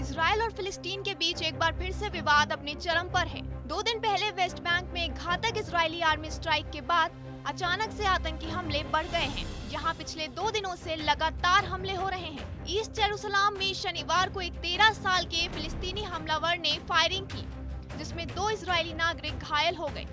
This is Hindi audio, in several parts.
इजराइल और फिलिस्तीन के बीच एक बार फिर से विवाद अपने चरम पर है। 2 दिन पहले वेस्ट बैंक में घातक इजरायली आर्मी स्ट्राइक के बाद अचानक से आतंकी हमले बढ़ गए हैं। यहाँ पिछले 2 दिनों से लगातार हमले हो रहे हैं। ईस्ट जेरूसलम में शनिवार को एक 13 साल के फिलिस्तीनी हमलावर ने फायरिंग की, जिसमें 2 इजरायली नागरिक घायल हो गए।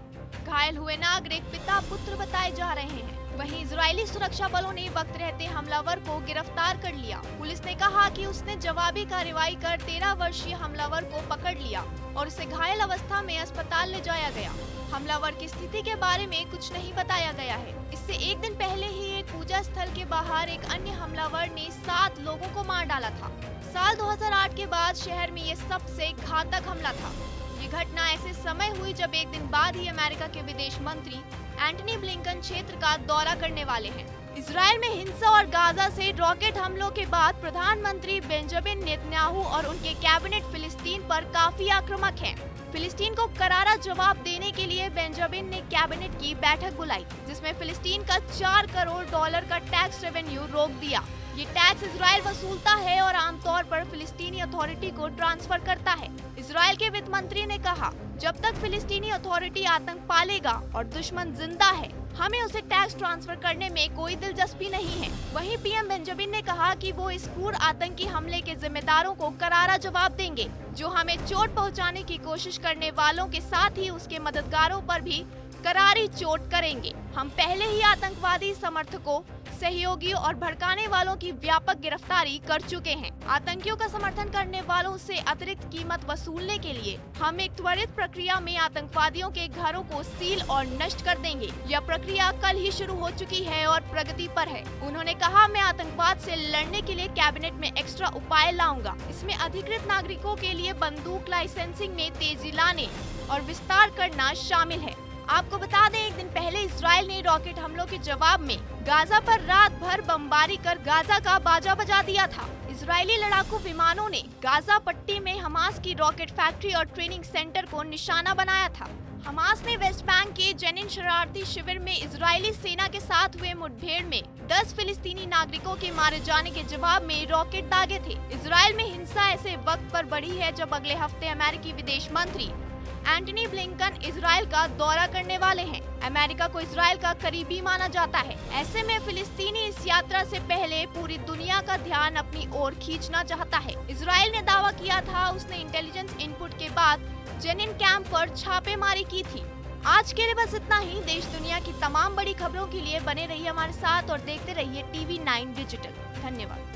घायल हुए नागरिक पिता पुत्र बताए जा रहे हैं। वहीं इजरायली सुरक्षा बलों ने वक्त रहते हमलावर को गिरफ्तार कर लिया। पुलिस ने कहा कि उसने जवाबी कार्रवाई कर 13 वर्षीय हमलावर को पकड़ लिया और उसे घायल अवस्था में अस्पताल ले जाया गया। हमलावर की स्थिति के बारे में कुछ नहीं बताया गया है। इससे एक दिन पहले ही एक पूजा स्थल के बाहर एक अन्य हमलावर ने 7 लोगों को मार डाला था। साल 2008 के बाद शहर में ये सबसे घातक हमला था। ये घटना ऐसे समय हुई जब एक दिन बाद ही अमेरिका के विदेश मंत्री एंटनी ब्लिंकन क्षेत्र का दौरा करने वाले हैं। इजराइल में हिंसा और गाजा से रॉकेट हमलों के बाद प्रधानमंत्री बेंजामिन नेतन्याहू और उनके कैबिनेट फिलिस्तीन पर काफी आक्रामक हैं। फिलिस्तीन को करारा जवाब देने के लिए बेंजामिन ने कैबिनेट की बैठक बुलाई, जिसमें फिलिस्तीन का $4 करोड़ का टैक्स रेवेन्यू रोक दिया। ये टैक्स इजराइल वसूलता है और आमतौर पर फिलिस्तीनी अथॉरिटी को ट्रांसफर करता है। इजराइल के वित्त मंत्री ने कहा, जब तक फिलिस्तीनी अथॉरिटी आतंक पालेगा और दुश्मन जिंदा है, हमें उसे टैक्स ट्रांसफर करने में कोई दिलचस्पी नहीं है। वहीं पीएम बेंजामिन ने कहा कि वो इस क्रूर आतंकी हमले के जिम्मेदारों को करारा जवाब देंगे, जो हमें चोट पहुंचाने की कोशिश करने वालों के साथ ही उसके मददगारों पर भी करारी चोट करेंगे। हम पहले ही आतंकवादी समर्थकों, सहयोगियों और भड़काने वालों की व्यापक गिरफ्तारी कर चुके हैं। आतंकियों का समर्थन करने वालों से अतिरिक्त कीमत वसूलने के लिए हम एक त्वरित प्रक्रिया में आतंकवादियों के घरों को सील और नष्ट कर देंगे। यह प्रक्रिया कल ही शुरू हो चुकी है और प्रगति पर है। उन्होंने कहा, मैं आतंकवाद से लड़ने के लिए कैबिनेट में एक्स्ट्रा उपाय लाऊंगा। इसमें अधिकृत नागरिकों के लिए बंदूक लाइसेंसिंग में तेजी लाने और विस्तार करना शामिल है। आपको बता दें, एक दिन पहले इजराइल ने रॉकेट हमलों के जवाब में गाजा पर रात भर बमबारी कर गाजा का बाजा बजा दिया था। इजरायली लड़ाकू विमानों ने गाजा पट्टी में हमास की रॉकेट फैक्ट्री और ट्रेनिंग सेंटर को निशाना बनाया था। हमास ने वेस्ट बैंक के जेनिन शरारती शिविर में इजरायली सेना के साथ हुए मुठभेड़ में 10 फिलिस्तीनी नागरिकों के मारे जाने के जवाब में रॉकेट दागे थे। इजराइल में हिंसा ऐसे वक्त पर बढ़ी है जब अगले हफ्ते अमेरिकी विदेश मंत्री एंटनी ब्लिंकन इजराइल का दौरा करने वाले हैं। अमेरिका को इजराइल का करीबी माना जाता है। ऐसे में फिलिस्तीनी इस यात्रा से पहले पूरी दुनिया का ध्यान अपनी ओर खींचना चाहता है। इजराइल ने दावा किया था उसने इंटेलिजेंस इनपुट के बाद जेनिन कैंप पर छापेमारी की थी। आज के लिए बस इतना ही। देश दुनिया की तमाम बड़ी खबरों के लिए बने रहिए हमारे साथ और देखते रहिए TV9 डिजिटल। धन्यवाद।